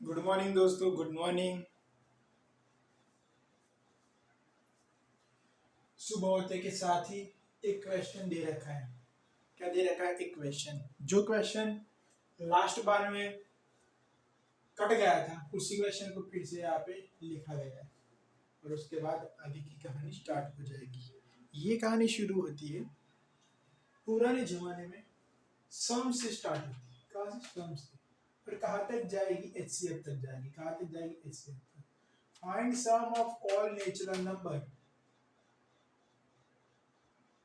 Good morning दोस्तों, good morning. सुबह होते के साथ ही एक क्वेश्चन दे रखा है। क्या दे रखा है? एक क्वेश्चन। जो क्वेश्चन लास्ट बार में कट गया था उसी क्वेश्चन को फिर से यहाँ पे लिखा गया है और उसके बाद आगे की कहानी स्टार्ट हो जाएगी। ये कहानी शुरू होती है पुराने जमाने में सम से स्टार्ट होती है। कहाँ से? सम से। और कहाँ तक जाएगी? एचसीएफ तक जाएगी। कहाँ तक जाएगी? एचसीएफ तक। Find sum of all natural number.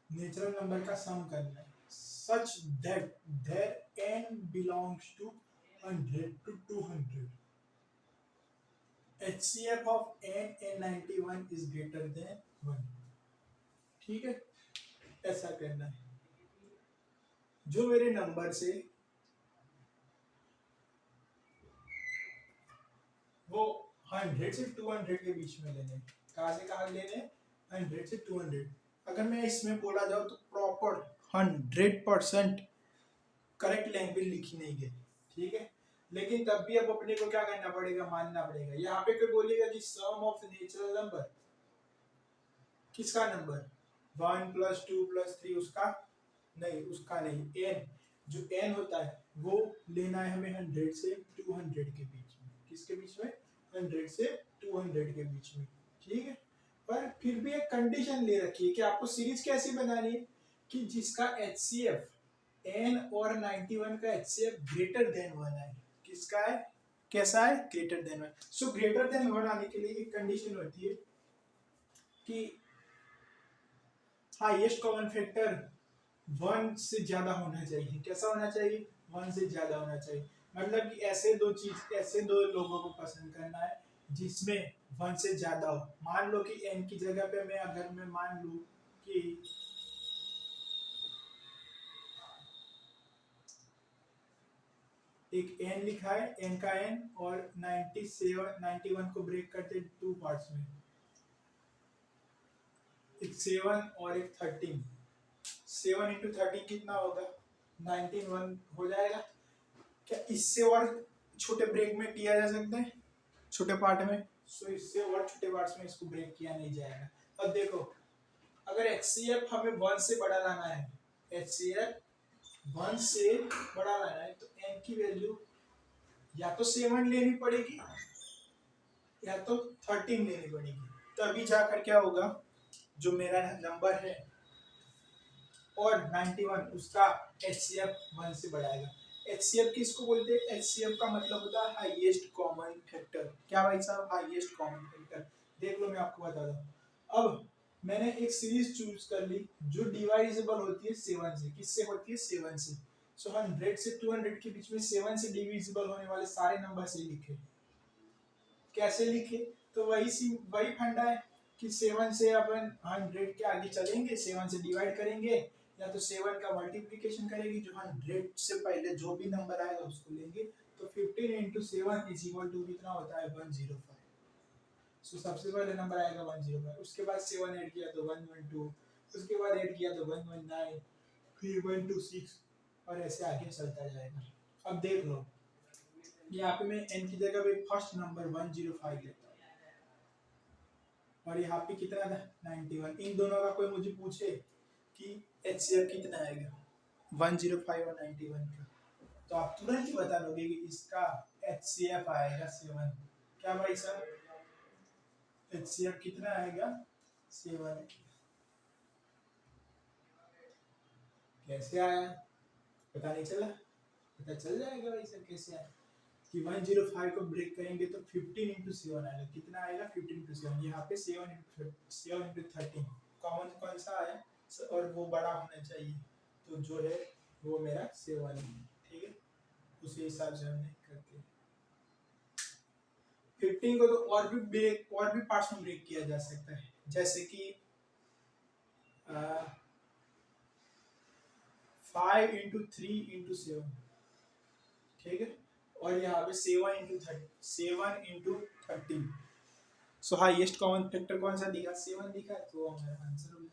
Natural number का सम करना है such that there n belongs to 100 to 200. HCF of n and 91 is greater than 1. ठीक है, ऐसा करना है। जो मेरे नंबर से वो 100 से 200 के बीच में लेने। कहाँ से कहाँ लेने? 100 से 200। अगर मैं इसमें बोला जाऊँ तो प्रॉपर 100% करेक्ट लैंग्वेज लिखी नहीं गई। ठीक है, लेकिन तब भी अब अपने को क्या करना पड़ेगा? मानना पड़ेगा। यहाँ पे कोई बोलेगा कि सम ऑफ नेचुरल नंबर, किसका नंबर? 1 + 2 + 3, उसका नहीं, उसका नहीं। n, जो n होता है वो लेना है हमें 100 से 200 के बीच में। किसके बीच में? 100 से 200 के बीच में। ठीक है, पर फिर भी एक कंडीशन ले रखी है कि आपको सीरीज कैसी बनानी है कि जिसका HCF n और 91 का HCF ग्रेटर देन 1 है। किसका है? कैसा है? Greater than 1। So greater than 1 आने के लिए एक कंडीशन होती है कि हाईएस्ट कॉमन फैक्टर 1 से ज्यादा होना चाहिए। कैसा होना चाहिए? 1 से ज्यादा होना चाहिए। मतलब कि ऐसे दो लोगों को पसंद करना है जिसमें 1 से ज्यादा हो। मान लो कि n की जगह पे मैं मान लूं कि एक n लिखा है, n का n, और 91 को ब्रेक करते 2 पार्ट्स में, एक 7 और एक 13। 7 इंटू 13 कितना होगा? 91 हो जाएगा। क्या इससे और छोटे ब्रेक में किया जा सकता है? छोटे पार्ट में? सो इससे और छोटे पार्ट्स में इसको ब्रेक किया नहीं जाएगा। अब देखो, अगर HCF हमें 1 से बड़ा लाना है, HCF 1 से बड़ा लाना है तो n की वैल्यू या तो 7 लेनी पड़ेगी या तो 13 लेनी पड़ेगी। तभी जाकर क्या होगा, जो मेरा नंबर है और 91 उसका HCF 1 से बढ़ाएगा। HCF किसको बोलते हैं? HCF का मतलब होता है हाईएस्ट कॉमन फैक्टर। क्या भाई साहब? Highest common factor. देख लो, मैं आपको बता दूं। अब मैंने एक सीरीज चूज कर ली जो डिवाइजेबल होती है 7 से। किससे होती है? 7 से। सो 100 से 200 के बीच में 7 से डिविजिबल होने वाले सारे नंबर से लिखे। कैसे लिखे? तो वही फंडा है कि 7 से अपन 100 के आगे चलेंगे, 7 से डिवाइड करेंगे, या तो 7 का मल्टीप्लिकेशन करेंगे, जो 100 से पहले जो भी नंबर आएगा उसको लेंगे। तो 15 इंटू 7 इज इक्वल टू कितना होता है? 105। सो सबसे पहले नंबर आएगा 105, उसके बाद 7 ऐड किया तो 112, उसके बाद ऐड किया तो 119, फिर 126, और ऐसे आगे चलता जाएगा। अब देख लो, यहाँ पे मैं n की जगह पे फर्स्ट नंबर 105 लेता हूँ और यहाँ पे कितना था? 91। इन दोनों का कोई मुझे पूछे कि HCF कितना आएगा 105 और 91 का, तो आप तुरंत ही बता दोगे कि इसका HCF आएगा 7। क्या भाई साहब? HCF कितना आएगा? 7। कैसे आया? पता नहीं चला? पता चल जाएगा भाई साहब कैसे आया। कि 105 को ब्रेक करेंगे तो 15 इंटू 7 आएगा। कितना आएगा? 15 इंटू 7। यहाँ पे 7 इंटू 13 कॉमन कौन सा आया और वो बड़ा होना चाहिए, तो जो है वो मेरा 7 है। ठीक है, उसी हिसाब से हमने करके 15 को तो और भी पार्ट्स में ब्रेक किया जा सकता है, जैसे कि 5 इंटू 3 इंटू 7। ठीक है, और यहाँ पे 7 इंटू 13। सो हाईएस्ट कॉमन फैक्टर कौन सा दिखा? 7 दिखा, तो हमारा आंसर हो गया।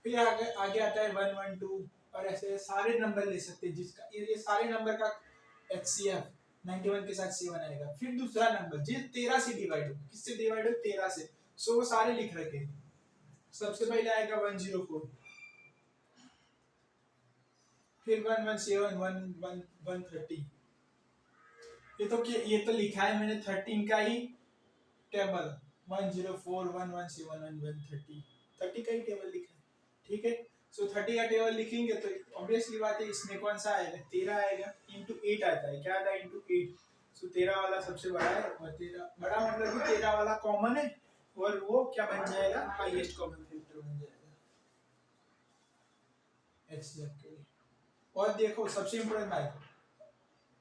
फिर आगे आगे आता है 112 और ऐसे सारे नंबर ले सकते हैं जिसका ये सारे नंबर का HCF 91 के साथ 7 आएगा। फिर दूसरा नंबर जो 13 से डिवाइड हो, किससे डिवाइड हो 13 से, सो वो सारे लिख रखे हैं। सबसे पहले आएगा 104, फिर 117 130। ये तो लिखा है मैंने 13 का ही टेबल, 104 117 130 30 का ही टेबल लिखा है, ठीक है। सो 30 का टेबल लिखेंगे तो ऑब्वियसली बात है इसमें कौन सा आएगा 13 आएगा, इंटू 8 आता है, क्या आता है इंटू 8। सो 13 वाला सबसे बड़ा है और 13 बड़ा मतलब कि 13 वाला कॉमन है और वो क्या बन जाएगा हाईएस्ट कॉमन फैक्टर बन जाएगा HCF के लिए। और देखो सबसे इंपॉर्टेंट बात,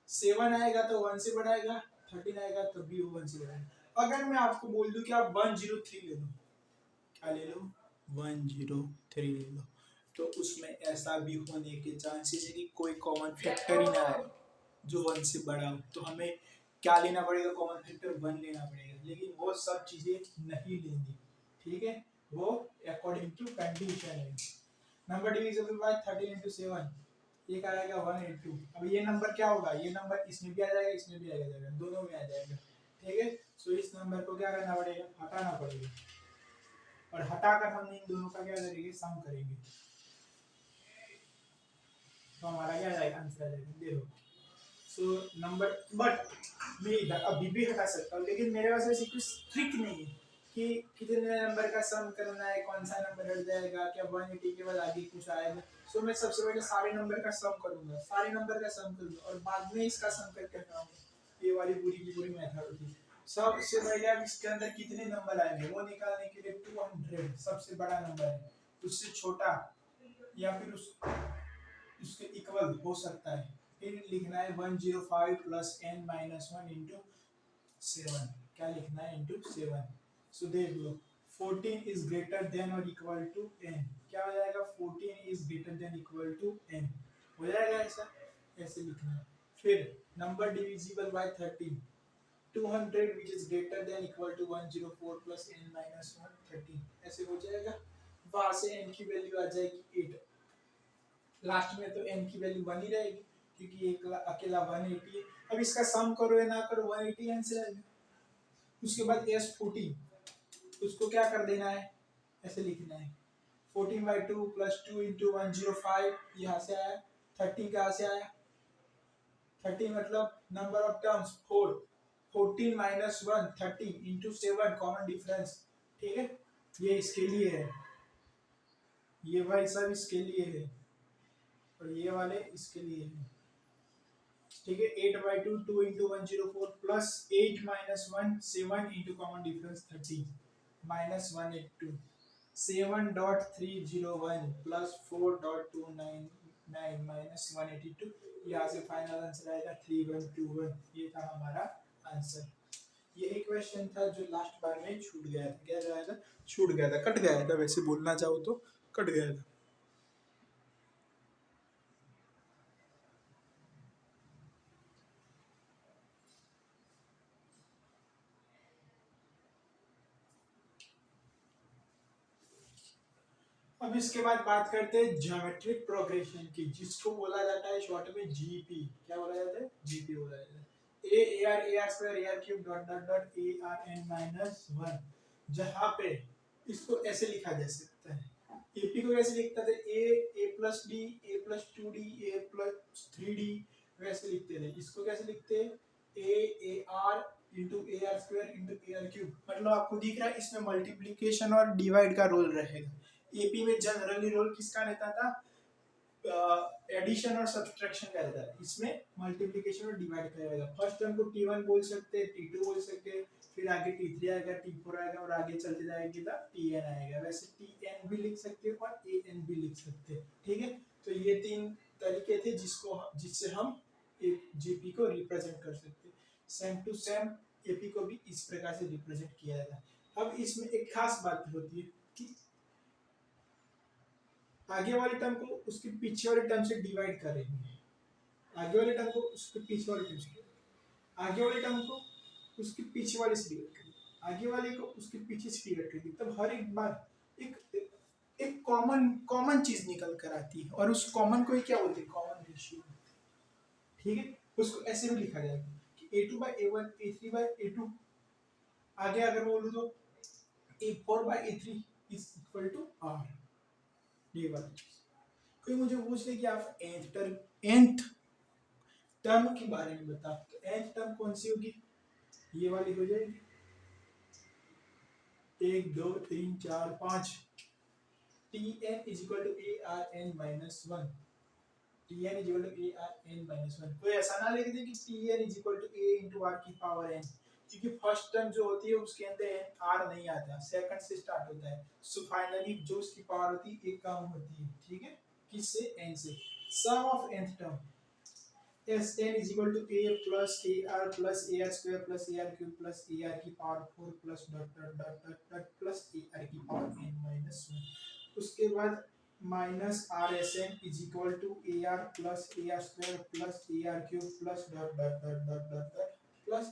7 आएगा तो 1 से बढ़ाएगा, 13 आएगा तो भी वो 1 से बढ़ाएगा। अगर मैं आपको बोल दूं कि आप 103 ले लो, क्या ले लो 103 ले लो, तो उसमें ऐसा भी होने के चांसेस है कि कोई कॉमन फैक्टर ही ना आए जो 1 से बड़ा हो, तो हमें क्या लेना पड़ेगा कॉमन फैक्टर 1 लेना पड़ेगा, लेकिन वो सब चीजें नहीं लेंगी, ठीक है, वो अकॉर्डिंग टू कंडीशन है। नंबर डिविजिबल बाय 13 into 7, एक आएगा 182। अब ये नंबर क्या होगा, ये नंबर इसमें भी आ जाएगा इसमें भी आ जाएगा, दोनों में आ जाएगा, ठीक है। सो इस नंबर को क्या करना पड़ेगा हटाना पड़ेगा, और हटाकर हम इन दोनों का क्या करेंगे सम करेंगे, तो हमारा क्या जाएगा आंसर आ जाएगा। देखो सो नंबर, बट मैं अभी भी हटा सकता हूँ, लेकिन मेरे पास ऐसी कुछ ट्रिक नहीं है कि कितने नंबर का सम करना है, कौन सा नंबर हट जाएगा, क्या 180 के बाद आगे कुछ आएगा। सो मैं सबसे पहले सारे नंबर का सम करूंगा, सारे नंबर का सम करूंगा और बाद में इसका सम करके हटाऊंगा। ये वाली पूरी की पूरी मेथड होती है। सबसे पहले आप इसके अंदर कितने नंबर आएंगे वो निकालने के लिए 200 सबसे बड़ा नंबर है, उससे छोटा या फिर उसके इक्वल हो सकता है। फिर लिखना है 105 प्लस n माइनस 1 इंटू 7, क्या लिखना है इंटू 7। सो देख लो 14 इज ग्रेटर देन और इक्वल टू n, क्या हो जाएगा 14 is greater than equal to n, हो जाएगा ऐसा, ऐसे लिखना है। फिर number divisible by 13, 200 which is greater than equal to 104 plus n minus 130, ऐसे हो जाएगा। वहां से n की वैल्यू आ जाएगी 8, लास्ट में तो n की वैल्यू 1 ही रहेगी क्योंकि एक अकेला 180 है। अब इसका सम करो या ना करो 180 आंसर आएगा। उसके बाद S14 उसको क्या कर देना है ऐसे लिखना है 14/2 प्लस 2 इंटू 105, यहाँ से आया 13 कहाँ से आया 13 मतलब number of terms 4, 14 minus 1 13 into 7 common difference, ठीक है। ये इसके लिए है, ये भाई सब इसके लिए है और ये वाले इसके लिए है, ठीक है। 8/2 2 into 104 plus 8 minus 1 7 into common difference 30 minus 182 7.301 plus 4.299 minus 182, यहाँ से फाइनल आंसर आएगा 3121। ये था हमारा आंसर। यही क्वेश्चन था जो लास्ट बार में छूट गया था, क्या गया था छूट गया था, कट गया था, वैसे बोलना चाहो तो कट गया था। अब इसके बाद बात करते हैं ज्योमेट्रिक प्रोग्रेशन की, जिसको बोला जाता है शॉर्ट में जीपी। क्या बोला जाता है जीपी बोला जाता है। A R square A R cube dot dot dot A R N minus 1, जहाँ पे इसको ऐसे लिखा जा सकता है, एपी को कैसे लिखता था A plus D A plus 2d A plus 3d, वैसे लिखते थे। इसको कैसे लिखते हैं A R into A R square into A R cube, मतलब आपको दिख रहा है इसमें मल्टीप्लीकेशन और डिवाइड का रोल रहेगा। एपी में जनरली रोल किसका रहता था एडिशन और सब्सट्रैक्शन का रहता है, इसमें मल्टीप्लिकेशन और डिवाइड का रहेगा। फर्स्ट टर्म को t1 बोल सकते हैं, t2 बोल सकते हैं, फिर आगे t3 आएगा, t4 आएगा और आगे चलते जाएंगे तो tn आएगा। वैसे tn भी लिख सकते हैं और an भी लिख सकते हैं, ठीक है। तो ये तीन तरीके थे जिससे हम एक जीपी को रिप्रेजेंट कर सकते हैं। सेम टू सेम एपी को भी इस प्रकार से रिप्रेजेंट किया जाता है। अब इसमें एक खास बात होती है कि आगे वाले टर्म को उसके पीछे वाले टर्म से डिवाइड करेंगे, आगे वाले टर्म को उसके पीछे वाले टर्म से, आगे वाले टर्म को उसके पीछे वाले से डिवाइड करेंगे, आगे वाले को उसके पीछे से डिवाइड करेंगे, तब हर एक बार एक एक कॉमन कॉमन चीज निकल कर आती है और उस कॉमन को ही क्या बोलते हैं, कॉमन रेशियो। ठीक है, उसको ऐसे भी लिखा जाएगा कि a2/a1 a3/a2, आगे अगर बोलूं तो a4/a3 is equal to r। ये वाली चीज कोई मुझे पूछ ले कि आप nth टर्म के बारे में बताओ, तो nth टर्म कौन सी होगी, ये वाली हो जाएगी 1 2 3 4 5 tn is equal to arn minus 1। tn is equal to arn minus 1। कोई ऐसा ना लिख दे कि tn is equal to a into r की पावर n, क्योंकि फर्स्ट टर्म जो होती है उसके अंदर r नहीं आता, सेकंड से स्टार्ट होता है। सो फाइनली जो उसकी पावर होती है एक कम होती है। ठीक है, किससे, n से। Sum of nth term Sn is equal to a plus ar plus ar square plus ar cube plus ar की power 4 plus dot dot dot dot dot plus ar की पावर n minus 1। उसके बाद minus rsn is equal to ar plus ar square plus ar cube plus dot dot dot dot dot dot plus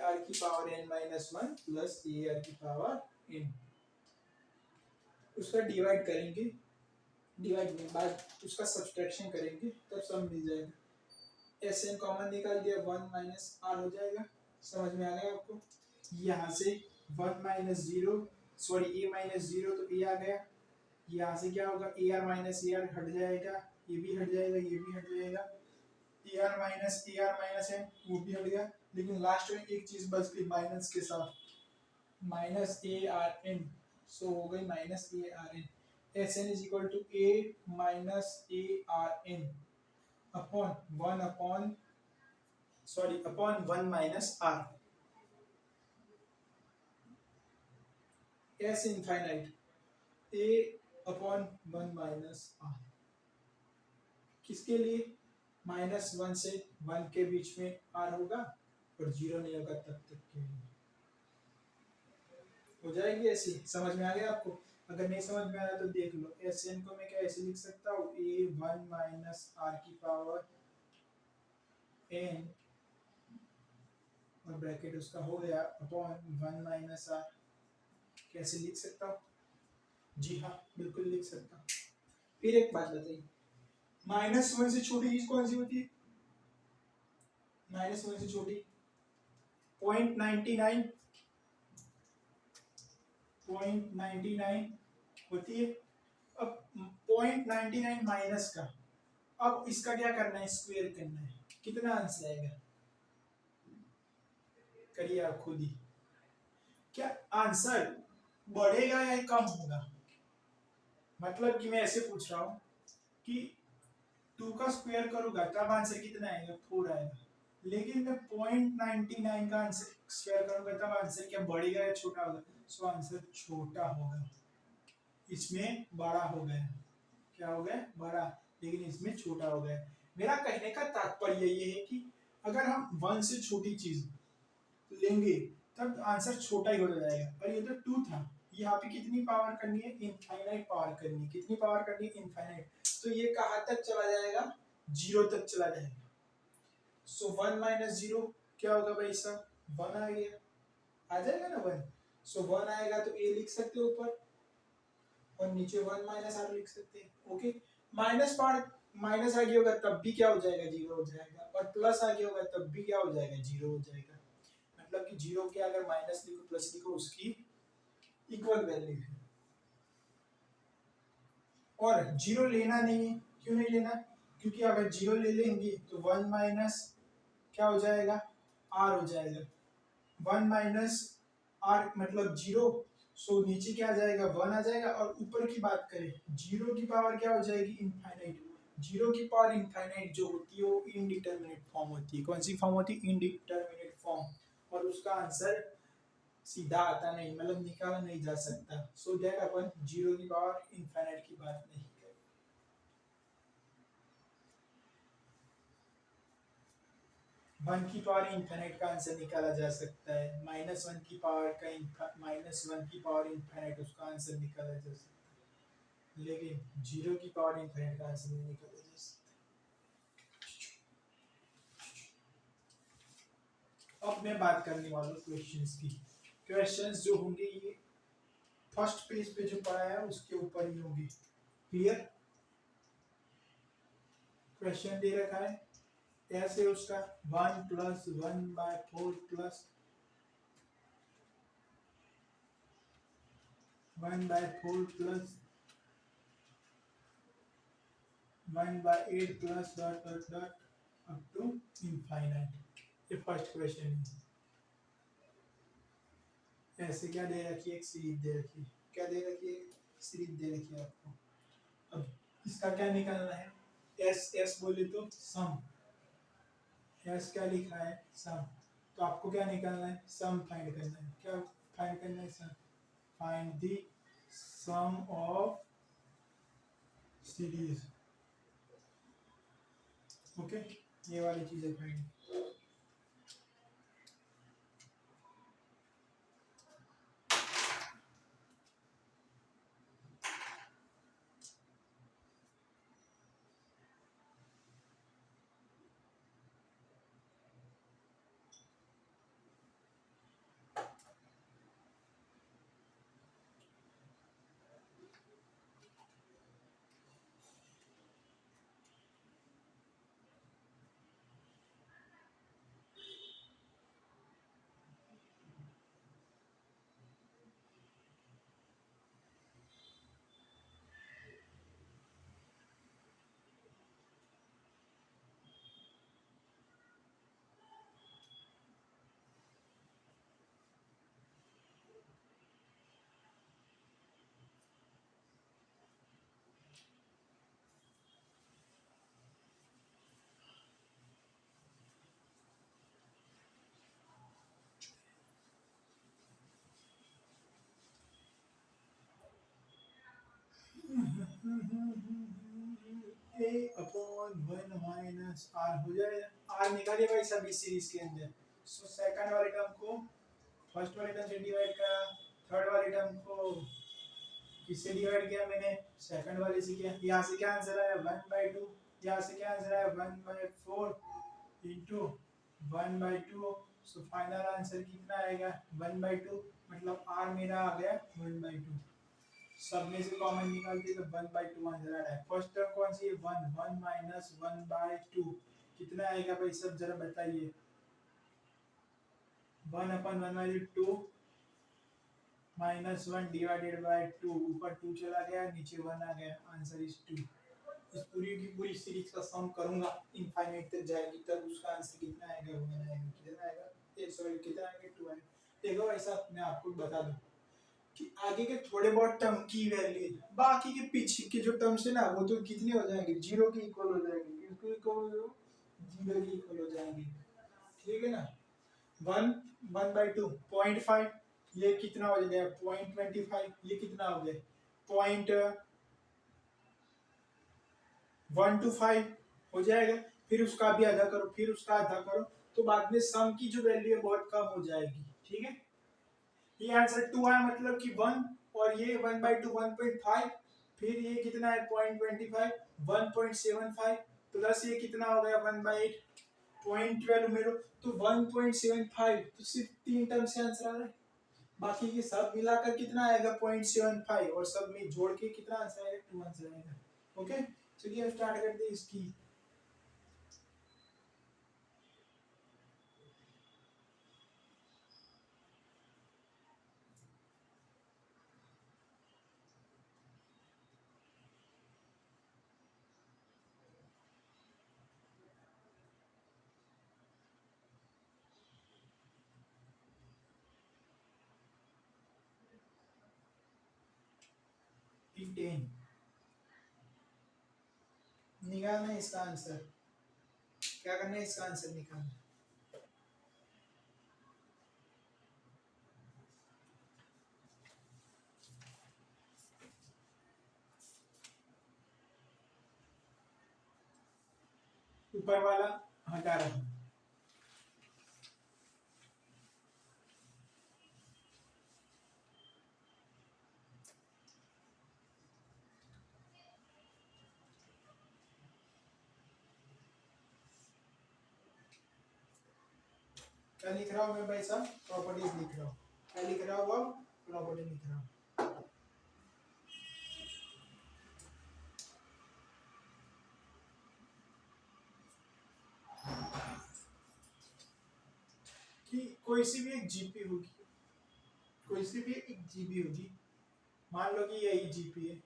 ar की power n minus 1 plus ar की power n। उसका divide करेंगे, divide के बाद उसका subtraction करेंगे तब सब मिल जाएगा। Sn कॉमन निकाल दिया 1 माइनस r हो जाएगा। समझ में आ गया आपको, यहाँ से 1 माइनस 0 सॉरी a माइनस 0 तो a आ गया, यहाँ से क्या होगा ar माइनस ar हट जाएगा, ये भी हट जाएगा, ये भी हट जाएगा, ar माइनस n वो भी हट गया, लेकिन लास्ट में एक चीज बच गई माइनस के साथ, माइनस arn। सो हो गई minus arn। Sn is equal to a minus arn upon 1 minus r। s infinite a upon 1 minus r, किसके लिए, -1 से 1 के बीच में r होगा और 0 नहीं होगा तब तक के लिए हो जाएगी ऐसी। समझ में आ गया आपको, अगर नहीं समझ में आया तो देख लो। Sn को मैं क्या ऐसे लिख सकता हूँ, a 1 माइनस r की पावर n और ब्रैकेट उसका हो गया अपॉन 1 माइनस r। कैसे लिख सकता हूँ, जी हाँ बिल्कुल लिख सकता हूँ। फिर एक बात बताइए, -1 से छोटी चीज कौन सी होती है, -1 से छोटी 0.99 होती है। अब 0.99 माइनस का, अब इसका क्या करना है, स्क्वायर करना है, कितना आंसर आएगा, करिए आप खुद ही। क्या आंसर बढ़ेगा या कम होगा, मतलब कि मैं ऐसे पूछ रहा हूँ कि 2 का स्क्वायर करूंगा तब आंसर कितना आएगा, 4 आएगा, लेकिन मैं 0.99 का आंसर स्क्वायर करूंगा तब आंसर क्या बढ़ेगा या छोटा होगा, सो आंसर छोटा होगा, इसमें बड़ा हो गया, क्या हो गया, बड़ा, लेकिन इसमें छोटा हो गया। मेरा कहने का तात्पर्य ये है कि अगर हम 1 से छोटी चीज लेंगे तब आंसर छोटा ही हो जाएगा, और ये तो 2 था, यहाँ पे कितनी पावर करनी है, इनफाइनाइट पावर करनी है, कितनी पावर करनी है, इनफाइनाइट, तो ये कहाँ तक चला जाएगा, 0 तक चला जाएगा। सो 1 माइनस 0 क्या होगा भाई साहब, 1 आ गया, आ जाएगा ना 1। सो 1 आएगा तो a लिख सकते हो ऊपर और नीचे 1 माइनस r लिख सकते हैं। ओके, माइनस पार्ट माइनस आ गया होगा तब भी क्या हो जाएगा, 0 हो जाएगा, और प्लस आ गया होगा तब भी क्या हो जाएगा, 0 हो जाएगा। मतलब कि 0 के अगर माइनस लिखो प्लस लिखो उसकी इक्वल वैल्यू है। और 0 लेना नहीं है, क्यों नहीं लेना, क्योंकि अगर 0 ले लेंगे तो 1 माइनस क्या हो जाएगा, r हो जाएगा, 1 माइनस r मतलब 0, सो नीचे क्या आ जाएगा, 1 आ जाएगा, और ऊपर की बात करें 0 की पावर क्या हो जाएगी, इनफाइनाइट। 0 की पावर इनफाइनाइट जो होती है वो इनडिटरमिनेट फॉर्म होती है, कौन सी फॉर्म होती है, इनडिटरमिनेट फॉर्म, और उसका आंसर सीधा आता नहीं, मतलब निकाला नहीं जा सकता। सो दैट अपन 0 की पावर इनफाइनाइट की बात नहीं करें। 1 की पावर इनफाइनाइट का आंसर निकाला जा सकता है, -1 की पावर का -1 की पावर इनफाइनाइट उसका आंसर निकाला जा सकता है, लेकिन 0 की पावर इनफाइनाइट का आंसर नहीं निकाला जा सकता। अब मैं बात करने वाला हूँ क्वेश्चंस की। क्वेश्चंस जो होंगे ये फर्स्ट पेज पे जो पढ़ा है उसके ऊपर ही होगी। क्लियर? क्वेश्चन दे रखा है ऐसे उसका 1 + 1/4 plus 1/4 plus 1/8 plus dot dot dot up to infinite. ये फर्स्ट क्वेश्चन है। ऐसे क्या दे रखी है? एक सीरीज दे रखी है। क्या दे रखी है? सीरीज दे रखी है आपको। अब इसका क्या निकालना है? एस एस बोले तो सम। एस क्या लिखा है? सम। तो आपको क्या निकालना है? सम फाइंड करना है। क्या फाइंड करना है? Sum. Find the sum of series. Okay, ये वाली चीजें find. a upon 1 minus r हो जाएगा। r निकालिए भाई सब इस सीरीज के अंदर। सो सेकंड वाले टर्म को फर्स्ट वाले टर्म से डिवाइड करा, थर्ड वाले टर्म को किससे डिवाइड किया मैंने? सेकंड वाले से किया। यहाँ से क्या आंसर आया? 1/2। यहाँ से क्या आंसर आया? 1/4 इंटू 1/2। सो फाइनल आंसर कितना आएगा? 1/2। मतलब r मेरा आ गया 1/2। सब में से कॉमन निकालते तो 1/2 आंसर आ रहा है। फर्स्ट टर्म कौन सी है? 1 1 माइनस 1/2 कितना आएगा भाई सब जरा बताइए। 1/1/2 माइनस 1 डिवाइडेड बाय 2। ऊपर 2 चला गया, नीचे 1 आ गया। Answer is 2। इस पूरी की पूरी सीरीज का सम करूंगा, इनफाइनाइट तक जाएगी, तब उसका आंसर कितना आएगा? 1 आएगा। कितना आएगा? सॉरी कितना आएगा? 2 आएगा। देखो ऐसा मैं आपको बता दूं कि आगे के थोड़े बहुत टर्म की वैल्यू, बाकी के पीछे के जो टर्म्स है ना वो तो कितने हो जाएंगे? 0 के इक्वल हो जाएंगे। किसके इक्वल? 0 के इक्वल हो जाएंगे। ठीक है ना? 1 1/2 0.5, ये कितना हो जाएगा? 0.25, ये कितना हो गया? 0.125 हो जाएगा। फिर उसका भी आधा करो, फिर उसका आधा करो, तो बाद में सम की जो वैल्यू है बहुत कम हो जाएगी। ठीक है? ये आंसर 2 आया, मतलब कि 1, और ये 1/2 1.5, फिर ये कितना है? 0.25 1.75, प्लस ये कितना हो गया? 1/8 0.12 मेरे, तो 1.75। तो सिर्फ 3 टर्म से आंसर आ रहा है। बाकी ये सब मिलाकर कितना आएगा? 0.75, और सब में जोड़ के कितना आंसर आएगा? 2 आंसर आएगा। ओके, चलिए अब स्टार्ट करते हैं इसकी। P10 निकालना है इसका आंसर। क्या करना है? इसका आंसर निकालना। ऊपर वाला हटा रहा हूं। क्या लिख रहा हूँ मैं भाई साहब? प्रॉपर्टीज लिख रहा हूँ। क्या लिख रहा हूँ? अब प्रॉपर्टी लिख रहा हूँ। कोई सी भी एक जीपी होगी, कोई सी भी एक जीबी होगी, मान लो कि यही जीपी है,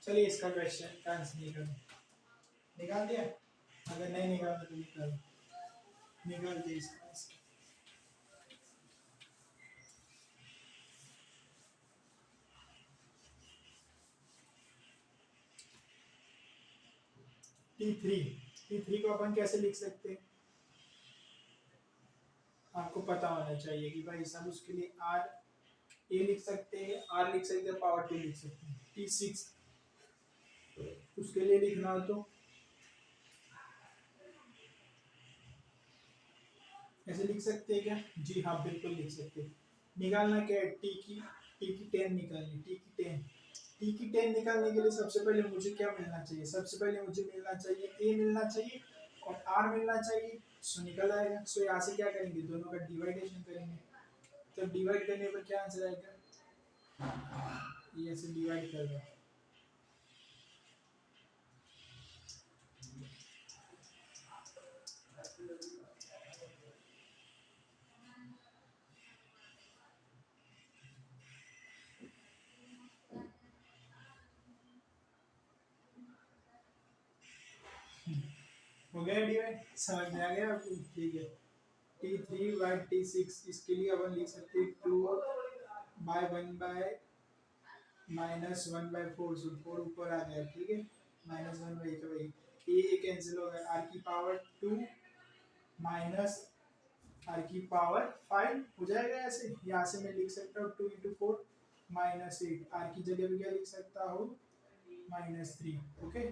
चलिए इसका क्वेश्चन का आंसर निकाल दिया, अगर नहीं निकाला तो निकाल दिया इसका आंसर। T3 को अपन कैसे लिख सकते हैं, आपको पता होना चाहिए कि भाई सब उसके लिए R A लिख सकते हैं, R लिख सकते हैं, पावर 2 लिख सकते हैं। T6 उसके लिए लिखना हो तो ऐसे लिख सकते हैं क्या? जी हाँ, बिल्कुल लिख सकते हैं। निकालना क्या है? टी की 10 निकालनी, टी की 10 निकालने के लिए सबसे पहले मुझे क्या मिलना चाहिए? सबसे पहले मुझे मिलना चाहिए ए मिलना चाहिए और आर मिलना चाहिए। सो निकल आएगा। सो यहाँ से क्या करेंगे? दोनों का डिवाइडेशन करेंगे, तो डिवाइड करने पर क्या आंसर आएगा? ये ऐसे डिवाइड कर दो, हो गया डिवाइड? समझ में आ गया आपको? ठीक है। T3 बाई T6 इसके लिए अपन लिख सकते हैं 2 बाय 1 बाय -1/4, सो 4 ऊपर आ गया, ठीक है। -1 वही का वही, ये कैंसिल हो गया, r की पावर 2 माइनस r की पावर 5 हो जाएगा। ऐसे यहाँ से मैं लिख सकता हूँ 2 × 4 -8, r की जगह पे क्या लिख सकता हूँ? -3, okay.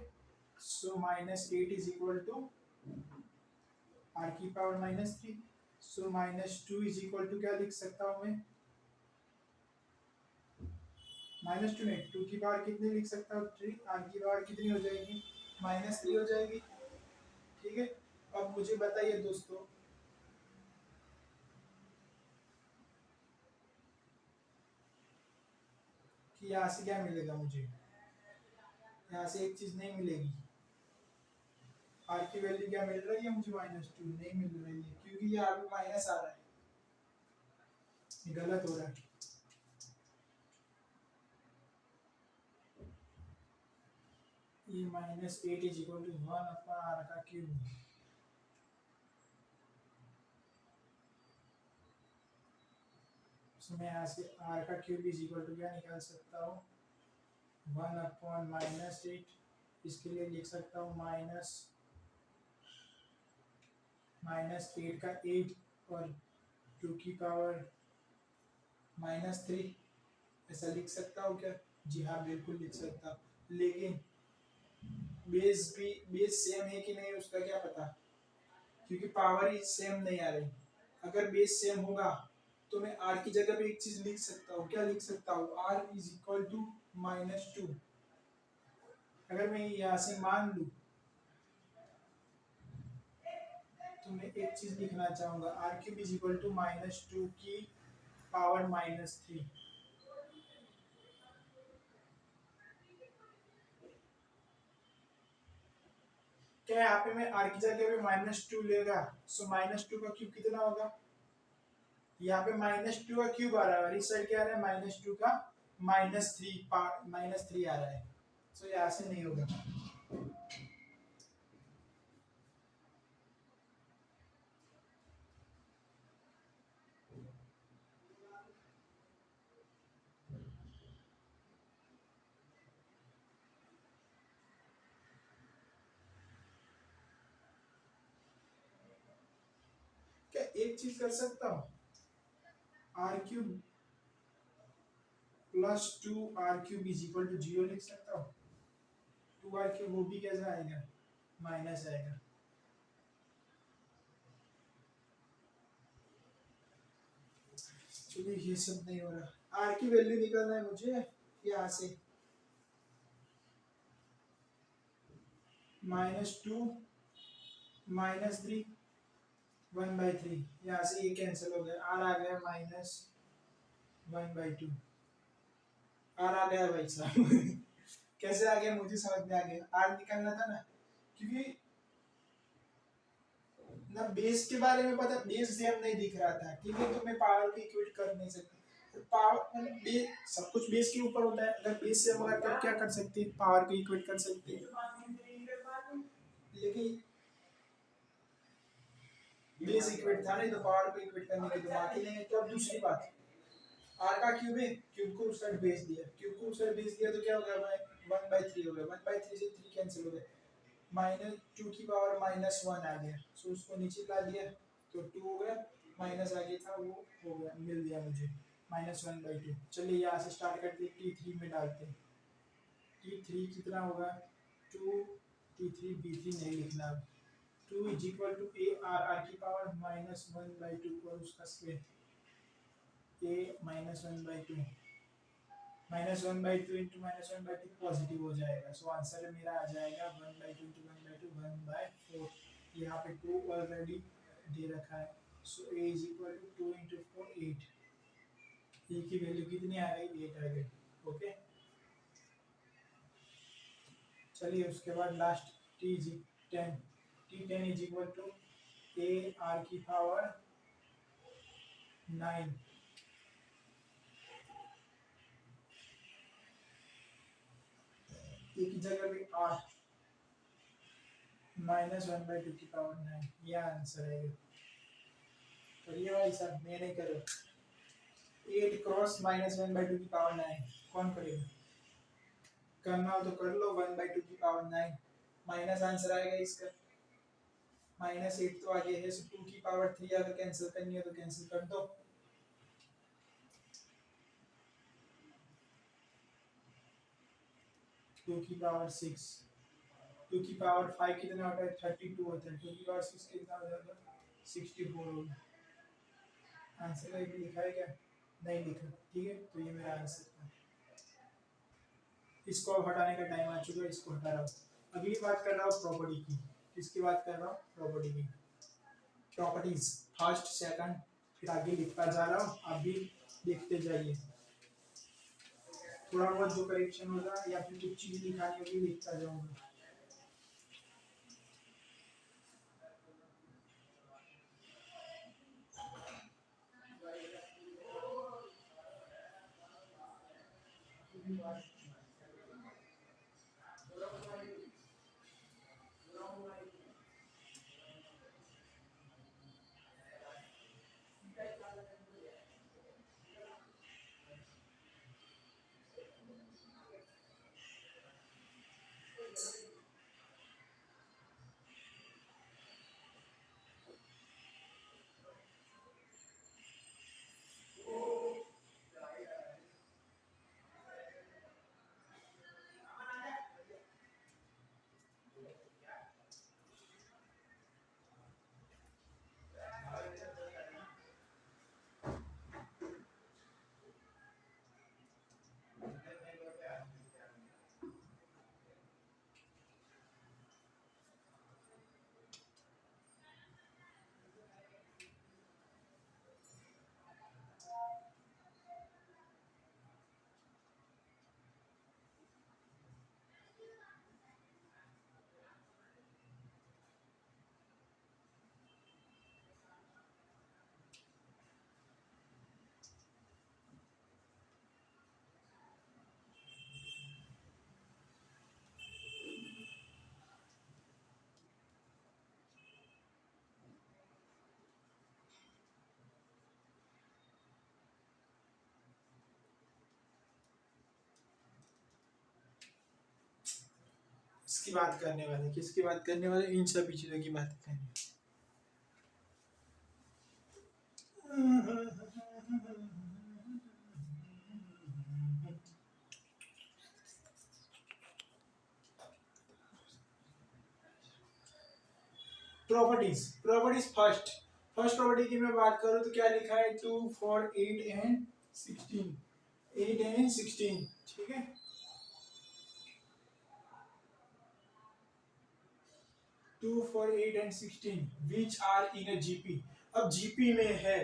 So -8 is equal to r की power -3, so -2 is equal to क्या लिख सकता हूँ मैं? -2 नहीं, 2 की पावर कितनी लिख सकता हूँ? 3, r की पावर कितनी हो जाएगी? -3 हो जाएगी, ठीक है। अब मुझे बताइए दोस्तों, कि यहाँ से क्या मिलेगा मुझे? यहाँ से एक चीज नहीं मिलेगी। r की वैल्यू क्या मिल रही है मुझे? -2 नहीं मिल रही है, क्योंकि ये यहाँ पे माइनस आ रहा है, ये गलत हो रहा है। ये -8 इज इक्वल टू 1/r का क्यूब। तो मैं यहाँ से r का क्यूब इज इक्वल टू क्या निकाल सकता हूँ? 1/-8, इसके लिए लिख सकता हूँ -8 का 8 और 2 की पावर -3, ऐसा लिख सकता हूँ क्या? जी हाँ, बिल्कुल लिख सकता हूँ। लेकिन बेस सेम है कि नहीं उसका क्या पता, क्योंकि पावर ही सेम नहीं आ रही। अगर बेस सेम होगा तो मैं r की जगह पे एक चीज लिख सकता हूँ, क्या लिख सकता हूँ, r इज इक्वल टू -2। अगर मैं यहाँ से मान लूँ तो मैं एक चीज लिखना चाहूंगा, r³ इज इक्वल टू -2 की पावर -3। क्या यहाँ पे मैं r की जगह पे -2 लेगा, सो -2 का क्यूब कितना होगा, यहाँ पे -2 का क्यूब आ रहा है, इस साइड क्या आ रहा है, -2 का -3 आ रहा है, सो यहाँ से नहीं होगा। क्या एक चीज कर सकता हूँ, r³ plus 2r³ is equal to 0 लिख सकता हूँ। 2r³ वो भी कैसा आएगा, माइनस आएगा। चलिए ये सब नहीं हो रहा, r की वैल्यू निकालना है मुझे यहाँ से, -2 -3 1/3, यहाँ से ये कैंसिल हो गया, r आ गया -1/2, r आ गया भाई साहब कैसे आ गया मुझे समझ में आ गया, r निकालना था ना, क्योंकि ना बेस के बारे में पता, बेस से हम नहीं दिख रहा था, ठीक है, तो मैं पावर को इक्वेट कर नहीं सकता, पावर मतलब बेस सब कुछ बेस के ऊपर होता है, अगर बेस से हम अगर क्या कर सकते हैं, पावर को इक्वेट कर सकते हैं, लेकिन बेस इक्वेट था नहीं तो पावर को इक्वेट करने के लिए बाकी नहीं है। तो अब दूसरी बात, आर का क्यूब है, क्यूब को उस साइड भेज दिया, क्यूब को उस साइड भेज दिया तो क्या हो गया भाई, 1/3 हो गया, 1/3 से 3 कैंसिल हो गया, -2 की पावर -1 आ गया, सो उसको नीचे ला दिया तो 2 हो गया, माइनस आगे था वो हो गया, मिल गया मुझे -1/2। चलिए यहाँ से स्टार्ट करते T3 में डालते हैं, T3 कितना होगा, 2 T3 B3 नहीं लिखना, 2 is equal to a r की पावर -1/2 और उसका स्क्वायर, a -1/2 -1/2 इंटू -1/2 पॉजिटिव हो जाएगा, सो आंसर मेरा आ जाएगा 1/2 इंटू 1/2 1/4, यहाँ पे 2 ऑलरेडी दे रखा है, so a is equal to 2 into 4 8, A की वैल्यू कितनी आ गई, 8 आ गई। ओके चलिए उसके बाद last T10 T10 is equal to a r की पावर 9, एक की जगह पे 8 -1/2 की पावर 9, ये आंसर है। करिए भाई साहब, मैं नहीं कर रहा, 8 क्रॉस -1/2 की पावर 9 कौन करेगा, करना हो तो कर लो, 1/2 की पावर 9 माइनस आंसर आएगा इसका, -8 तो आगे है, सो 2 की पावर 3 अगर कैंसिल करनी है तो कैंसिल कर दो, 2 की पावर 6, 2 की पावर 5 कितना होता है, 32 होता है, 2 की पावर 6 कितना हो जाएगा, 64 होगा। आंसर का एक लिखा है क्या, नहीं लिखा, ठीक है, तो ये मेरा आंसर था। इसको अब हटाने का टाइम आ चुका है, इसको हटा रहा हूँ। अगली बात कर रहा हूँ प्रॉपर्टी की, किसकी बात कर रहा हूँ, प्रॉपर्टी की, प्रॉपर्टीज फर्स्ट सेकंड, फिर आगे लिखता जा रहा हूँ, आप भी देखते जाइए, थोड़ा बहुत जो करेक्शन होगा या फिर कुछ चीज लिखानी होगी लिखता जाऊंगा। इसकी बात करने वाले, किसकी बात करने वाले, इन सभी चीजों की बात करने। प्रॉपर्टीज फर्स्ट प्रॉपर्टी की मैं बात करूं तो क्या लिखा है, 2 4 8 एंड 16, 8 एंड 16, ठीक है। 2 4 8 and 16 which are in a GP. अब जीपी में है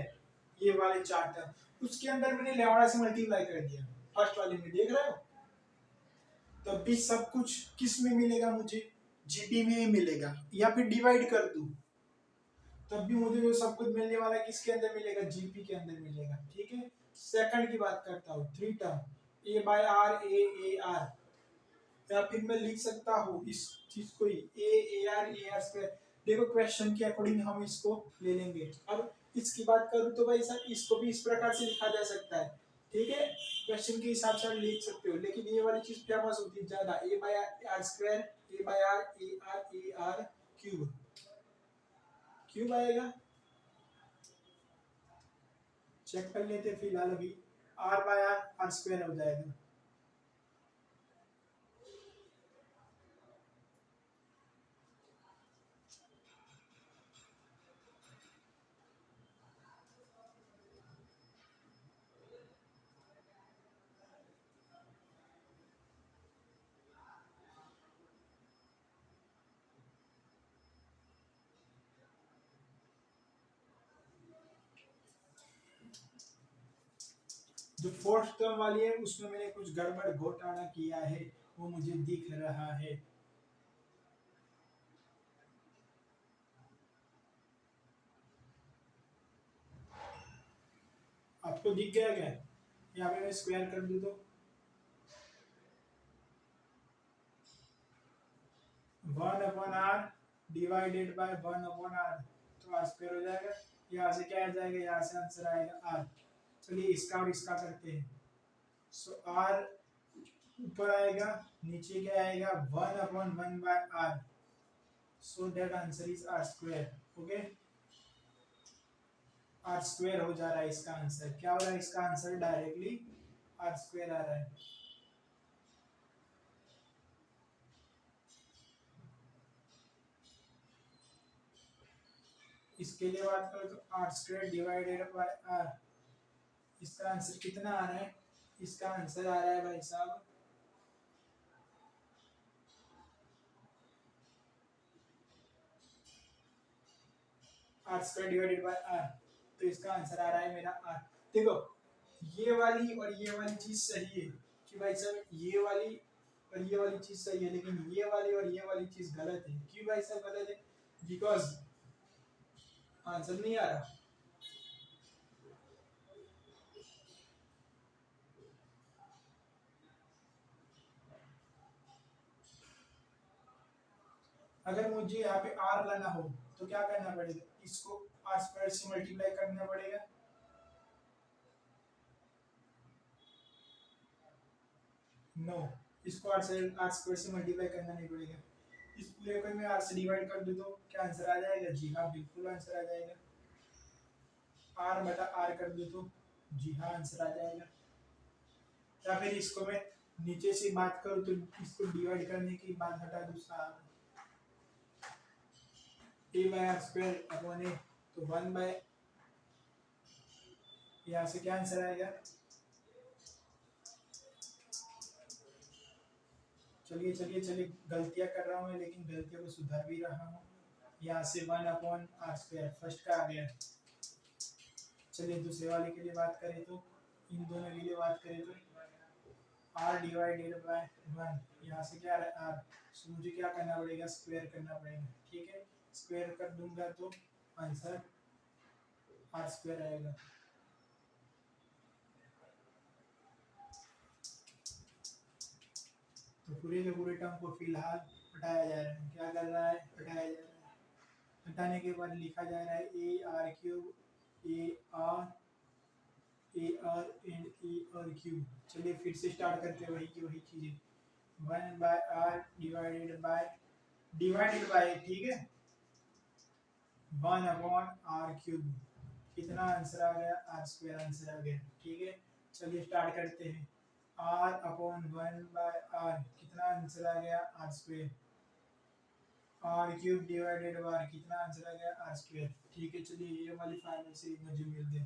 ये वाले चार टर्म, उसके अंदर मैंने लेमड़ा से मल्टीप्लाई कर दिया, फर्स्ट वाले में देख रहे हो। तब भी सब कुछ किस में मिलेगा, मुझे जीपी में ही मिलेगा, या फिर डिवाइड कर दूं तब भी मुझे जो सब कुछ मिलने वाला है किसके अंदर मिलेगा, जीपी के अंदर मिलेगा, ठीक है। सेकंड की बात करता हूँ, three term A by R A R, या फिर मैं लिख सकता हूँ इस चीज को ही ए आर स्क्वायर। देखो क्वेश्चन के अकॉर्डिंग हम इसको ले लेंगे। अब इसकी बात करूँ तो भाई साहब इसको भी इस प्रकार से लिखा जा सकता है, ठीक है, क्वेश्चन के हिसाब से आप लिख सकते हो, लेकिन ये वाली चीज फेमस होती है ज्यादा, A by R square, A by R A R cube, cube आएगा, चेक कर लेते फिलहाल अभी, आर बाय आर स्क्वायर हो जाएगा। जो फोर्थ टर्म वाली है उसमें मैंने कुछ गड़बड़ घोटाला किया है, वो मुझे दिख रहा है। आपको दिख गया क्या, यहाँ पे मैं स्क्वायर कर दूं तो 1/r डिवाइडेड बाय 1/r, तो r स्क्वायर हो जाएगा। यहाँ से क्या आ जाएगा, यहाँ से आंसर आएगा r। चलिए इसका और इसका करते हैं। सो r ऊपर आएगा, नीचे क्या आएगा 1/1/r, so that answer is r square. Okay, r square हो जा रहा है इसका आंसर, क्या हो रहा है इसका आंसर, डायरेक्टली r स्क्वायर आ रहा है। इसके लिए बात करें तो r square divided by r, इसका आंसर कितना आ रहा है, इसका आंसर आ रहा है भाई साहब r square divided by r, तो इसका आंसर आ रहा है मेरा r। देखो ये वाली और ये वाली चीज सही है कि भाई साहब ये वाली और ये वाली चीज सही है, लेकिन ये वाली और ये वाली चीज गलत है। क्यों भाई साहब गलत है, बिकॉज आंसर नहीं आ रहा। अगर मुझे यहाँ पे r लाना हो तो क्या करना पड़ेगा, इसको r स्क्वायर से मल्टीप्लाई करना पड़ेगा, नो इसको r स्क्वायर से मल्टीप्लाई करना नहीं पड़ेगा। इस पूरे को मैं r से डिवाइड कर दूं तो क्या आंसर आ जाएगा, जी हाँ बिल्कुल आंसर आ जाएगा। r बटा r कर दूं तो जी हाँ आंसर आ जाएगा। या फिर इसको मैं नीचे से बात करूं तो इसको डिवाइड करने के बाद हटा दूं साहब, a by r square upon a, तो 1 बाय, यहाँ से क्या आंसर आएगा, चलिए चलिए चलिए गलतियां कर रहा हूँ लेकिन गलतियों को सुधार भी रहा हूँ। यहाँ से 1/r स्क्वायर फर्स्ट का आ गया। चलिए दूसरे वाले के लिए बात करें तो, इन दोनों के लिए बात करें तो r डिवाइडेड बाय 1, यहाँ से क्या आ रहा है r, तो मुझे क्या करना पड़ेगा, स्क्वायर करना पड़ेगा, ठीक है। स्क्वायर कर दूंगा तो आंसर r स्क्वायर आएगा। तो पूरे के पूरे टर्म को फिलहाल हटाया जा रहा है, क्या कर रहा है, हटाया जा रहा है। हटाने के बाद लिखा जा रहा है ar cube ar and ar cube. चलिए फिर से स्टार्ट करते हैं वही की वही चीजें। 1/r डिवाइडेड बाय ठीक है 1/r³ कितना आंसर आ गया r² आंसर आ गया ठीक है। चलिए स्टार्ट करते हैं r/1/r कितना आंसर आ गया r²। r³ डिवाइडेड बाय कितना आंसर आ गया r²। ठीक है चलिए ये वाली फाइनल से मुझे मिल गया।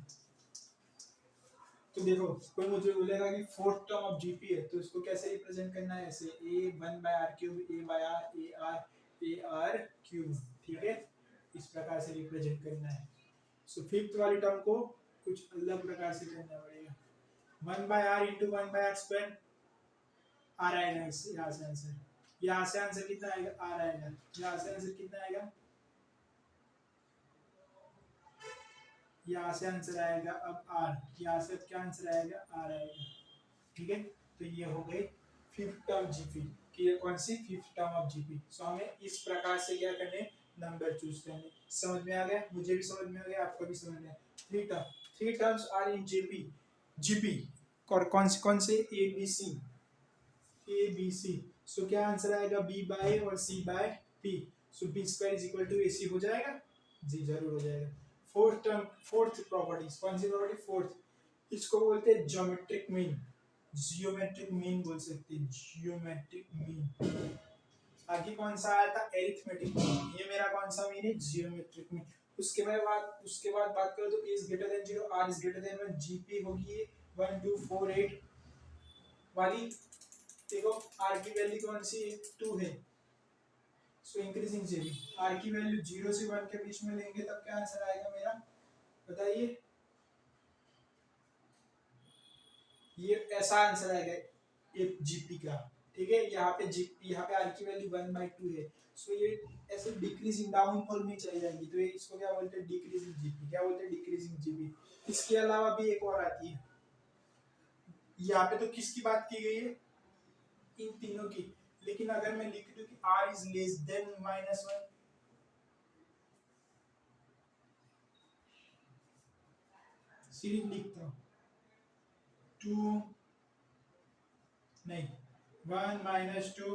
तो देखो कोई मुझे बोलेगा कि फोर्थ टर्म ऑफ जीपी है तो इसको कैसे रिप्रेजेंट करना है ऐसे a1/r³ a/r³ ठीक है इस प्रकार से रिप्रेजेंट करना है। सो फिफ्थ वाली टर्म को कुछ अलग प्रकार से करना पड़ेगा 1/r into 1/r²। r आएगा यहाँ से आंसर कितना आएगा r आएगा यहाँ से आंसर कितना आएगा यहाँ से आंसर आएगा अब r यहाँ से क्या आंसर आएगा r आएगा ठीक है। तो ये हो गई फिफ्थ टर्म जीपी कि ये कौन C fifth term of GP. सो हमें इस प्रकार से क्या करने नंबर चूज करने। समझ में आ गया मुझे भी समझ में आ गया आपको भी समझ में आया। Three terms are in GP और कौन से ए बी सी। सो क्या आंसर आएगा b/a और c/p। सो b² = ac हो जाएगा जी जरूर हो जाएगा। फोर्थ प्रॉपर्टीज कौन सी प्रॉपर्टी फोर्थ इसको बोलते हैं ज्योमेट्रिक मीन बोल सकते हैं जियोमेट्रिक मीन। आगे कौन सा आया था एरिथमेटिक मीन ये मेरा कौन सा मीन है जियोमेट्रिक मीन। उसके बाद बात करो तो a > 0 r > 1 जीपी होगी 1 2 4 8 वाली। देखो r की वैल्यू कौन सी है 2 है। सो इंक्रीजिंग जीपी r की वैल्यू 0 से 1 के बीच में लेंगे तब क्या आंसर आएगा मेरा बताइए। ये ऐसा आंसर आएगा एक जीपी का ठीक है। यहाँ पे r की वैल्यू 1/2 है। सो ये ऐसे डिक्रीजिंग डाउनफॉल में चली जाएगी तो इसको क्या बोलते हैं डिक्रीजिंग जीपी। क्या बोलते हैं डिक्रीजिंग जीपी। इसके अलावा भी एक और आती है यहाँ पे तो किसकी बात की गई है इन तीनों की। लेकिन अगर मैं लिख दूं कि r is less than -1 series लिखता हूँ 2 नहीं 1 - 2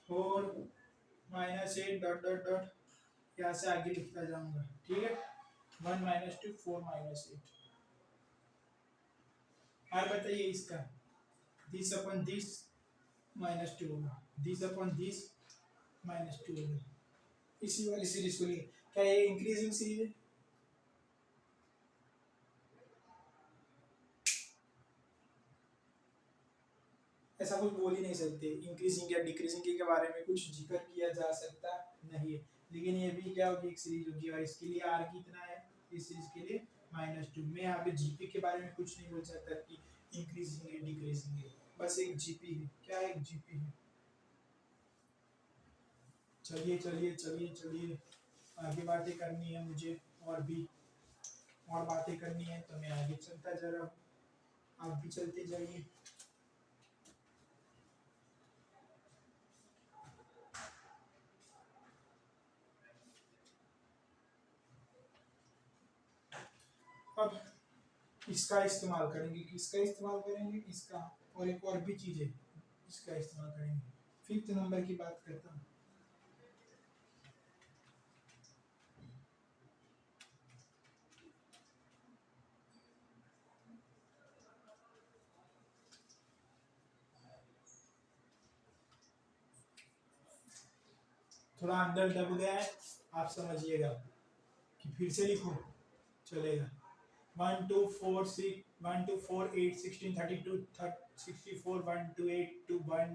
4 -8 ... यहाँ से आगे लिखता जाऊंगा ठीक है 1 - 2 4 -8। और बताइए इसका दिस अपॉन दिस -2 होगा दिस अपॉन दिस -2 होगा। इसी वाली सीरीज को लिए क्या ये इंक्रीजिंग सीरीज है। ऐसा कुछ बोल ही नहीं सकते इंक्रीजिंग या डिक्रीजिंग के बारे में कुछ जिक्र किया जा सकता नहीं है। लेकिन ये भी क्या होगी एक सीरीज होगी और इसके लिए r कितना है इस सीरीज के लिए -2। मैं यहाँ पे जीपी के बारे में कुछ नहीं बोल सकता कि इंक्रीजिंग है डिक्रीजिंग है बस एक जीपी है। क्या एक जीपी है। चलिए आगे बातें करनी है मुझे और बातें करनी है तो मैं आगे चलता जा रहा हूँ आप भी चलते जाइए। अब इसका इस्तेमाल करेंगे इसका और एक और भी चीज़ है इसका इस्तेमाल करेंगे। फिफ्थ नंबर की बात करता हूँ। थोड़ा अंदर दब गया है आप समझिएगा कि फिर से लिखो चलेगा 1 2 4 6 1 2 4 8 16 32 64 1 2 8 2 1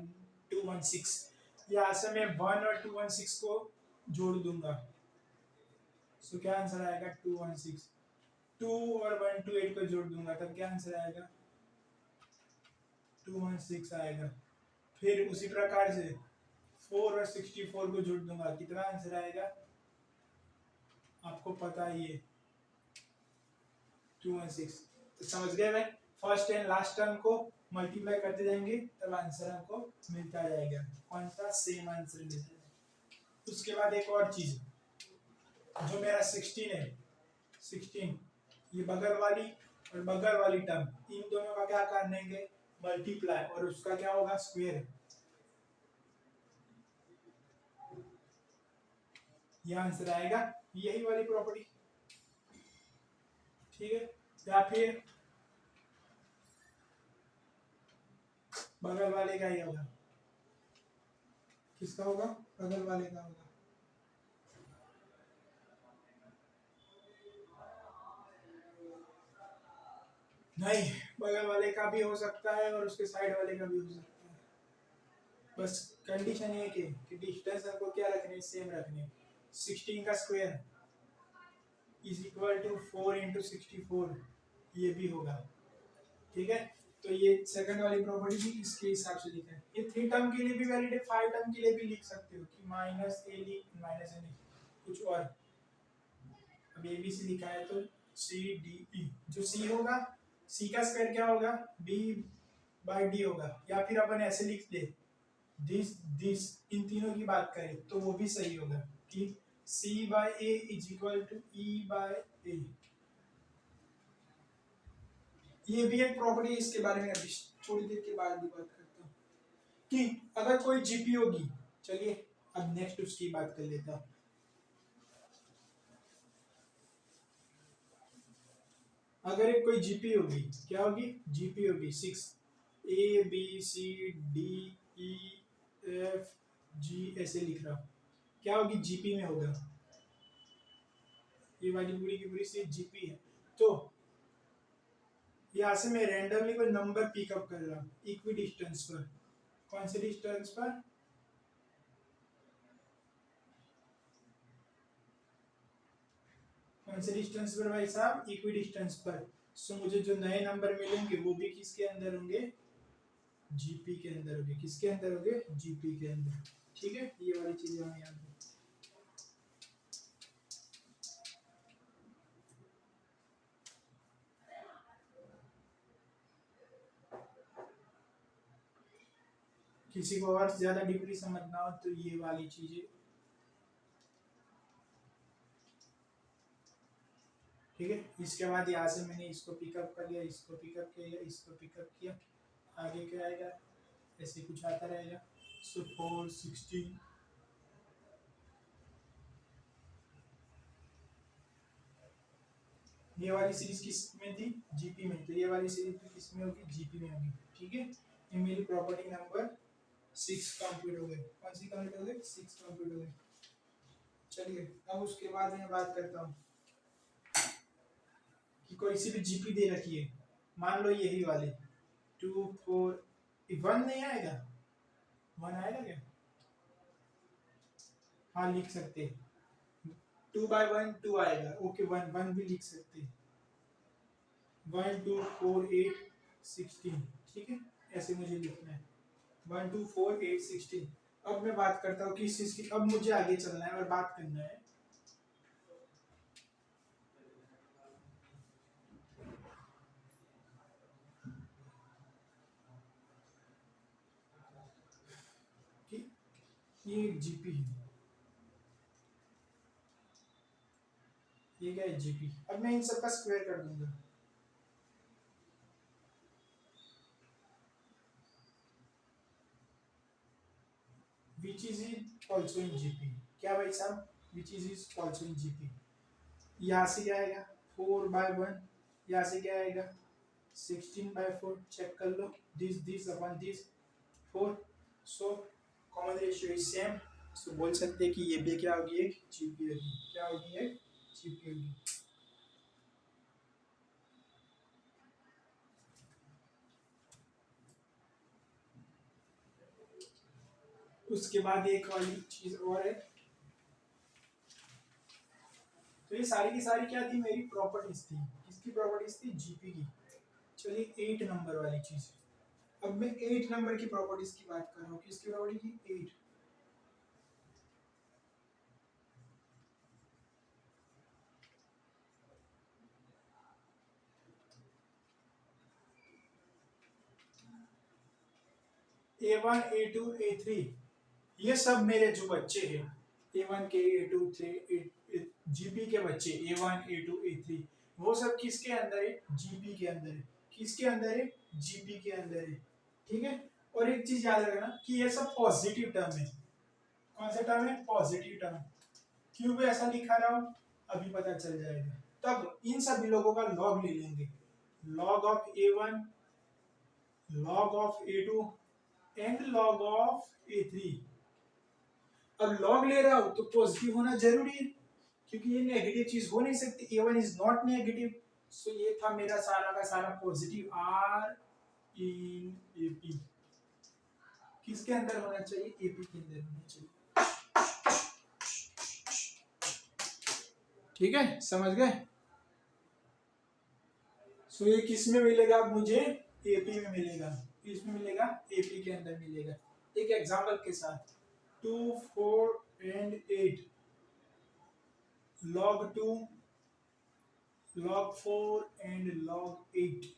2 1 6। यहाँ से मैं 1 और 2 1 6 को जोड़ दूंगा। सो क्या आंसर आएगा 2 1 6। 2 और 1 2 8 को जोड़ दूंगा तब क्या आंसर आएगा 2 1 6 आएगा। फिर उसी प्रकार से 4 और 64 को जोड़ दूंगा कितना आंसर आएगा आपको पता ही है 2 1 6। तो समझ गए भाई फर्स्ट एंड लास्ट टर्म को मल्टीप्लाई करते जाएंगे तब आंसर हमको मिलता जाएगा कौन सा सेम आंसर मिलता है। उसके बाद एक और चीज जो मेरा 16 है 16 ये बगल वाली टर्म इन दोनों का क्या करने के मल्टीप्लाई और उसका क्या होगा स्क्वायर ये आंसर आएगा यही वाली प्रॉपर्टी। ठीक है, या फिर बगल वाले का ही होगा। किसका होगा? बगल वाले का होगा। नहीं, बगल वाले का भी हो सकता है और उसके साइड वाले का भी हो सकता है। बस कंडीशन ये कि डिस्टेंस आपको क्या रखने, सेम रखने। 16 का square is equal to 4 into 64, ये भी होगा। ठीक है, तो ये सेकंड वाली प्रॉपर्टी भी इसके हिसाब से लिखा है। ये 3 टर्म के लिए भी वैलिड है, 5 टर्म के लिए भी लिख सकते हो कि माइनस ए लिख, माइनस ए नहीं कुछ और। अब ए बी सी लिखा है तो सी डी ई, जो सी होगा, सी का स्क्वायर क्या होगा, बी बाई डी होगा। या फिर अपन ऐसे लिख दे दिस दिस, इन तीनों की बात करें तो वो भी सही होगा कि C by A is equal to E by A. ये भी एक प्रॉपर्टी है, इसके बारे में अभी थोड़ी देर के बाद भी बात करता हूँ कि अगर कोई जीपी होगी। चलिए अब नेक्स्ट उसकी बात कर लेता हूँ। अगर एक कोई जीपी होगी, क्या होगी? जीपी होगी 6, A B C D E F G ऐसे लिख रहा हूँ, क्या होगी? जीपी में होगा। ये वाली पूरी की पूरी सी जीपी है। तो यहाँ से मैं रैंडमली कोई नंबर पिकअप कर रहा हूँ इक्वी डिस्टेंस पर। कौन से डिस्टेंस पर? कौन से डिस्टेंस पर भाई साहब? इक्वी डिस्टेंस पर। सो मुझे जो नए नंबर मिलेंगे वो भी किसके अंदर होंगे? जीपी के अंदर होंगे। किसके अंदर होंगे? जीपी के अंदर। ठीक है, ये वाली चीज हमें याद है। किसी को और ज्यादा डीपली समझना हो तो ये वाली चीजें। ठीक है, इसके बाद यहाँ से मैंने इसको पिकअप कर लिया, इसको पिकअप किया, इसको पिकअप किया, आगे क्या आएगा? ऐसे कुछ आता रहेगा। सो 4 16, ये वाली सीरीज किस में थी? जीपी में। तो ये वाली सीरीज भी किस में होगी? जीपी में होगी। ठीक है, ये मेरी प्रॉपर्टी नंबर 6 कंप्लीट हो गई। कौन सी कंप्लीट हो गई? 6 कंप्लीट हो गई। चलिए अब उसके बाद मैं बात करता हूँ कि कोई सी भी जीपी दे रखी है, मान लो यही वाली 2 4, 1 नहीं आएगा? 1 आएगा क्या? हाँ लिख सकते हैं, 2 बाय 1 2 आएगा। ओके, 1 1 भी लिख सकते हैं। 1 2 4 8 16। ठीक है, ऐसे मुझे लिखना है 1 2 4 8 16। अब मैं बात करता हूँ कि इस चीज की, अब मुझे आगे चलना है और बात करना है कि ये जीपी है, ये क्या है? जीपी। अब मैं इन सब का स्क्वायर कर दूंगा। which is also in GP। क्या भाई साहब? which is also in GP। यहाँ से क्या आएगा? 4 by 1। यहाँ से क्या आएगा? 16 by 4। चेक कर लो, this upon this 4। So common ratio is same. So बोल सकते हैं कि ये भी क्या होगी? एक जीपी होगी। क्या होगी? एक जीपी होगी। उसके बाद एक वाली चीज और है। तो ये सारी की सारी क्या थी? मेरी प्रॉपर्टीज थी। किसकी प्रॉपर्टीज थी? जीपी की। चलिए 8 नंबर वाली चीज। अब मैं 8 नंबर की प्रॉपर्टीज की बात कर रहा हूँ। किसकी प्रॉपर्टी की? 8। A1 A2 A3, ये सब मेरे जो बच्चे हैं A1 के A2 3 जीपी के बच्चे A1 A2 A3, वो सब किसके अंदर है? जीपी के अंदर है। किसके अंदर है? जीपी के अंदर है। ठीक है, और एक चीज याद रखना कि ये सब पॉजिटिव टर्म है। कौन सा टर्म है? Positive term. क्यों भी ऐसा लिखा रहा हूं अभी पता चल जाएगा। तब इन सभी लोगों का लॉग ले लेंगे, log of a1, log of a2 and log of a3। अब लॉग ले रहा हूं तो पॉजिटिव होना जरूरी है, क्योंकि ये नेगेटिव चीज हो नहीं सकती, a1 इज नॉट नेगेटिव। सो ये था मेरा सारा का सारा पॉजिटिव r इन ap। किसके अंदर होना चाहिए? ap के अंदर होना चाहिए। ठीक है, समझ गए? सो ये किस में मिलेगा? अब मुझे एपी में मिलेगा। किस में मिलेगा? एपी के अंदर मिलेगा। एक एग्जांपल के साथ 2, 4 and 8, log 2, log 4 and log 8,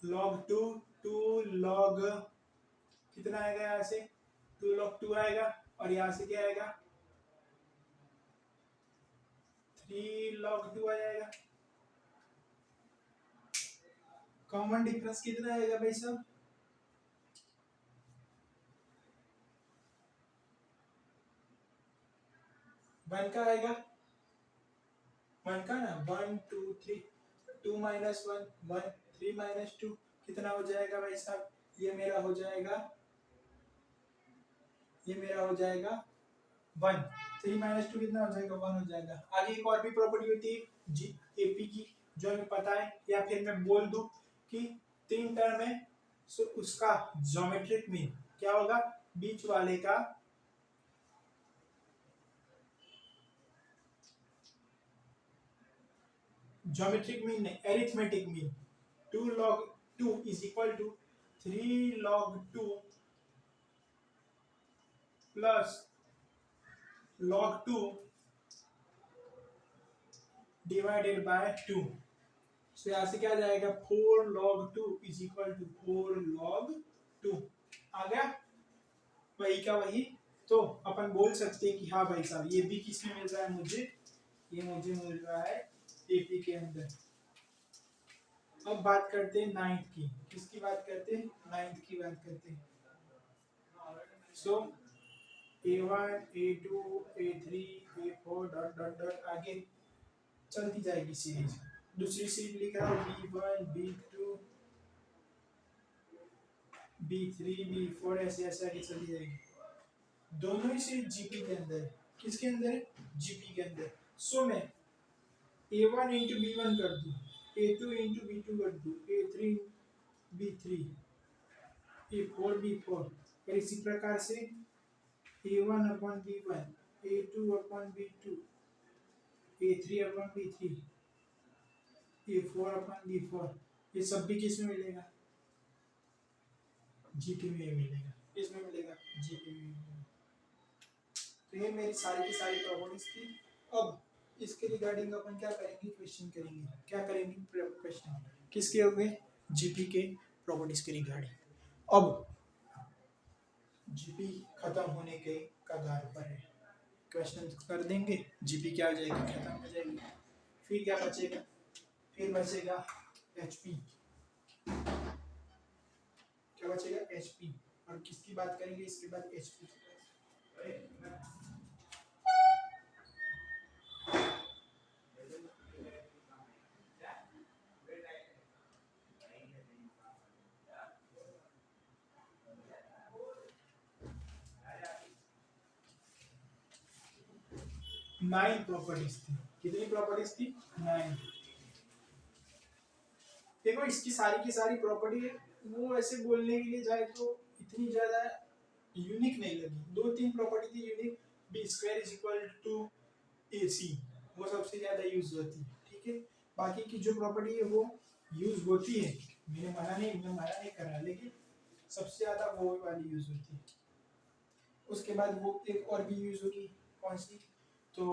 log 2, 2 log कितना आएगा यहाँ से? 2 log 2 आएगा, और यहाँ से क्या आएगा? 3 log 2 आ जाएगा। कॉमन डिफरेंस कितना आएगा भाई साहब? वन का आएगा, वन का ना, 1 2 3, 2 माइनस 1 1, 3 माइनस 2 कितना हो जाएगा भाई साहब? ये मेरा हो जाएगा 1। 3 माइनस 2 कितना हो जाएगा? 1 हो जाएगा। आगे एक और भी प्रॉपर्टी होती है जी एपी की, जो हमें पता है, या फिर मैं बोल दूं कि 3 टर्म है, सो उसका ज्योमेट्रिक मीन क्या होगा? बीच वाले का ज्योमेट्रिक मीन नहीं, arithmetic mean. 2 log 2 is equal to 3 log 2 plus log 2 divided by 2। So यहाँ से क्या जाएगा? 4 log 2 is equal to 4 log 2। आ गया वही का वही। तो अपन बोल सकते हैं कि हाँ भाई साहब, ये भी किसमें मिल रहा है मुझे? ये मुझे मिल रहा है एपी के अंदर। अब बात करते हैं नाइन्थ की। किसकी बात करते हैं? नाइन्थ की बात करते हैं। सो a1 a2 a3 a4 dot dot dot आगे चलती जाएगी सीरीज। दूसरी सीरीज लिख रहा हूँ b1 b2 b3 b4, ऐसे ऐसे आगे चली जाएगी। दोनों ही सीरीज जीपी के अंदर है। किसके अंदर है? जीपी के अंदर। सो मैं a1 इंटू b1 कर दूं, a2 इंटू b2 कर दूं, a3 b3 a4 b4, और इसी प्रकार से a1 upon b1, a2 upon b2, a3 upon b3, a4 upon b4, ये सब भी किस में मिलेगा? जीपी में मिलेगा। किसमें मिलेगा? जीपी में मिलेगा। तो ये मेरी सारी की सारी प्रॉपर्टीज थी। अब इसके रिगार्डिंग अपन क्या करेंगे? क्वेश्चन करेंगे। क्या करेंगे? क्वेश्चन किसके हो गए? जीपी के प्रॉपर्टीज के रिगार्डिंग। अब जीपी खत्म होने के कगार पर है। क्वेश्चन कर देंगे, जीपी क्या हो जाएगी? खत्म हो जाएगी। फिर क्या बचेगा? फिर बचेगा एचपी। क्या बचेगा? एचपी। और किसकी बात करेंगे इसके बाद? एचपी। नाइन प्रॉपर्टीज थी। कितनी प्रॉपर्टीज थी? 9। देखो इसकी सारी की सारी प्रॉपर्टी वो ऐसे बोलने के लिए जाए तो इतनी ज्यादा यूनिक नहीं लगी। 2-3 प्रॉपर्टी थी unique. B square is equal to A C, वो सबसे ज्यादा यूज होती है। ठीक है, बाकी की जो प्रॉपर्टी है वो यूज होती है, मैंने मना नहीं करा, लेकिन सबसे ज्यादा वो वाली यूज होती है। उसके बाद वो एक और भी यूज होगी, कौन सी? तो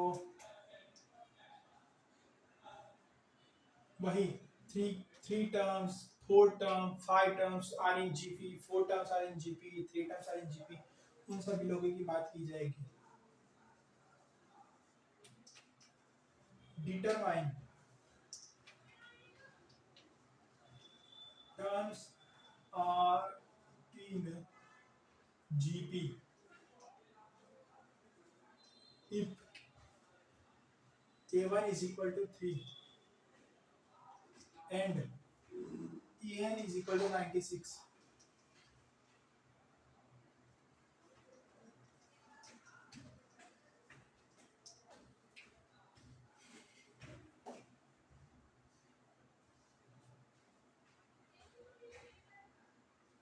वही 3 terms, 4 term, 5 terms are in GP, 4 terms are in GP, 3 terms are in GP, उन सभी लोगों की बात की जाएगी। Determine terms are in GP if E1 is equal to 3 and En is equal to 96.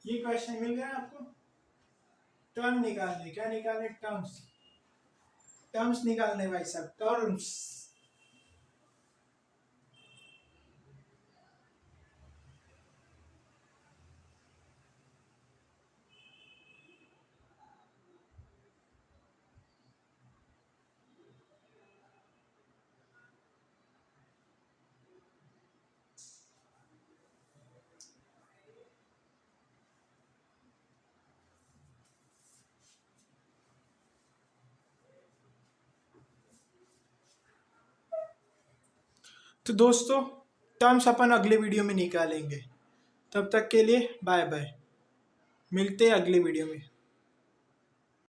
ये क्वेश्चन मिल गया आपको। टर्म निकालने, क्या निकालने? टर्म्स, टर्म्स निकालने भाई साहब, टर्म्स। तो दोस्तों टर्म्स अपन अगले वीडियो में निकालेंगे, तब तक के लिए बाय बाय, मिलते हैं अगले वीडियो में।